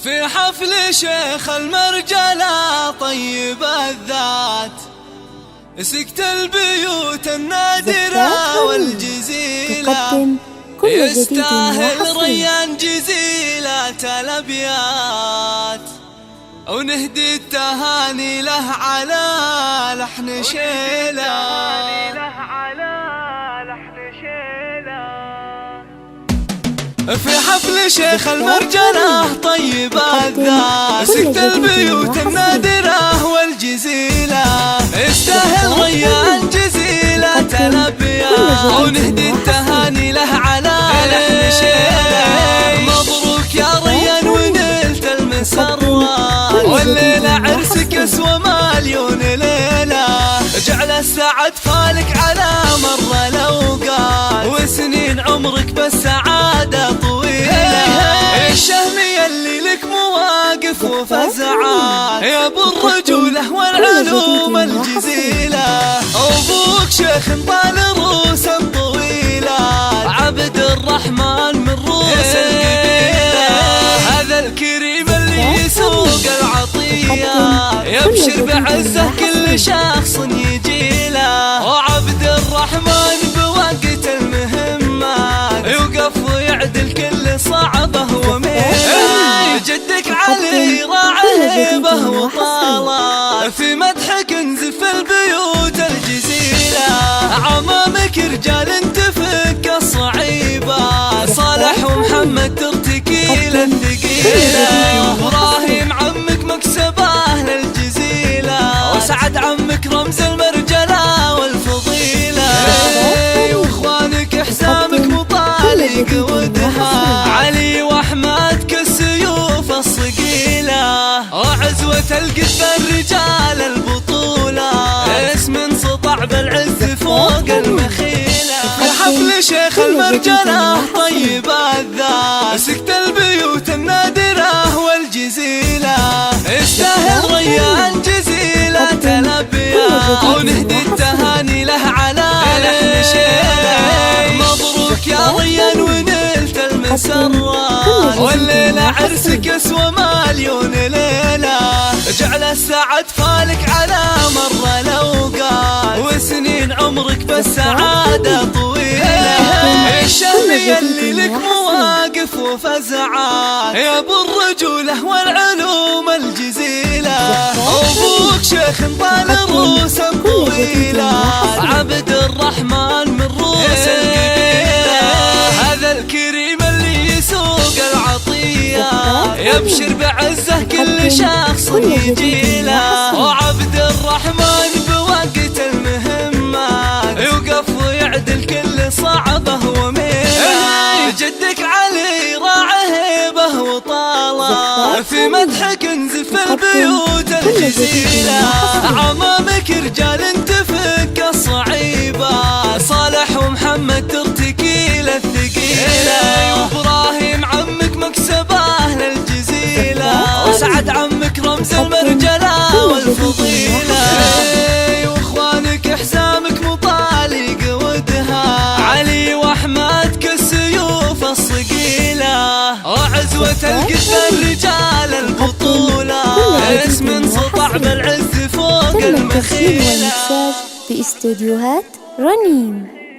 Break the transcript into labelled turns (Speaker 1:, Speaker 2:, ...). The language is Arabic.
Speaker 1: في حفل شيخ المرجلة طيب الذات، سكت البيوت النادرة والجزيلة، يستاهل ريان جزيلة الأبيات، ونهدي التهاني له على لحن شيلة. في حفل شيخ المرجلة طيب الذات، سكت البيوت النادرة والجزيلة، يستاهل ريان جزيلة الأبيات، ونهدي التهاني له على لحن شيلة. مبروك يا ريان ونلت المسرات، والليلة عرسك يسوى مليون ليلة، جعل السعد فالك على مر الأوقات، وسنين عمرك بالسعادة طويلة. الشهم يلي لك مواقف وفزعات، يا ابو الرجولة والعلوم الجزيلة، أبوك شيخ طال روس طويلة، عبد الرحمن من روس القبيلة، هذا الكريم اللي يسوق العطية، يبشر بعزه كل شخص يجيله، وعبد الرحمن بوقت المهمات يوقف ويعدل كل صعبه وميله. جدك علي راعى هيبه وطاله، في مدحك انزف البيوت الجزيلة، عمامك رجال تفك الصعيبات، صالح ومحمد ترتكي للثقيلة، وابراهيم عمك مكسبه للجزيلة، وسعد عمك رمز المرجلة والفضيلة، واخوانك حسامك مطالق ودها، علي واحمد كالسيوف الصقيلة، وعزوة القذف الرجال البطولة، اسم انسطع بالعز فوق المخيلة. في حفل شيخ المرجلة طيب الذات، سكت البيوت النادرة والجزيلة، يستاهل ريان جزيلة الأبيات، ونهدي التهاني له على لحن شيلة. مبروك يا ريان ونلت المسرات، والليلة عرسك يسوى مليون ليلة، جعل السعد فالك على مر الأوقات، وسنين عمرك بالسعادة طويلة. الشهم يلي لك مواقف وفزعات، يا ابو الرجولة والعلوم الجزيلة، أبوك شيخ طال روس طويلة، عبد الرحمن من روس القبيلة، هذا الكريم اللي يسوق العطية، يبشر بعزه كل شخص يجيله، وعبد الرحمن بوقت المهمات يوقف ويعدل كل صعبه وميله. جدك علي راعى هيبه وطاله، في مدحك انزف البيوت الجزيلة، عمامك رجال تفك الصعيبات، صالح ومحمد ترتكي للثقيلة، وابراهيم عمك مكسبه للجزيلة، وسعد عمك رمز المرجلة والفضيلة، واخوانك حسامك مطالق ودها، علي واحمد كالسيوف الصقيلة، وعزوة القذف الرجال البطولة، اسم انسطع بالعز فوق المخيلة.
Speaker 2: في استديوهات رنين.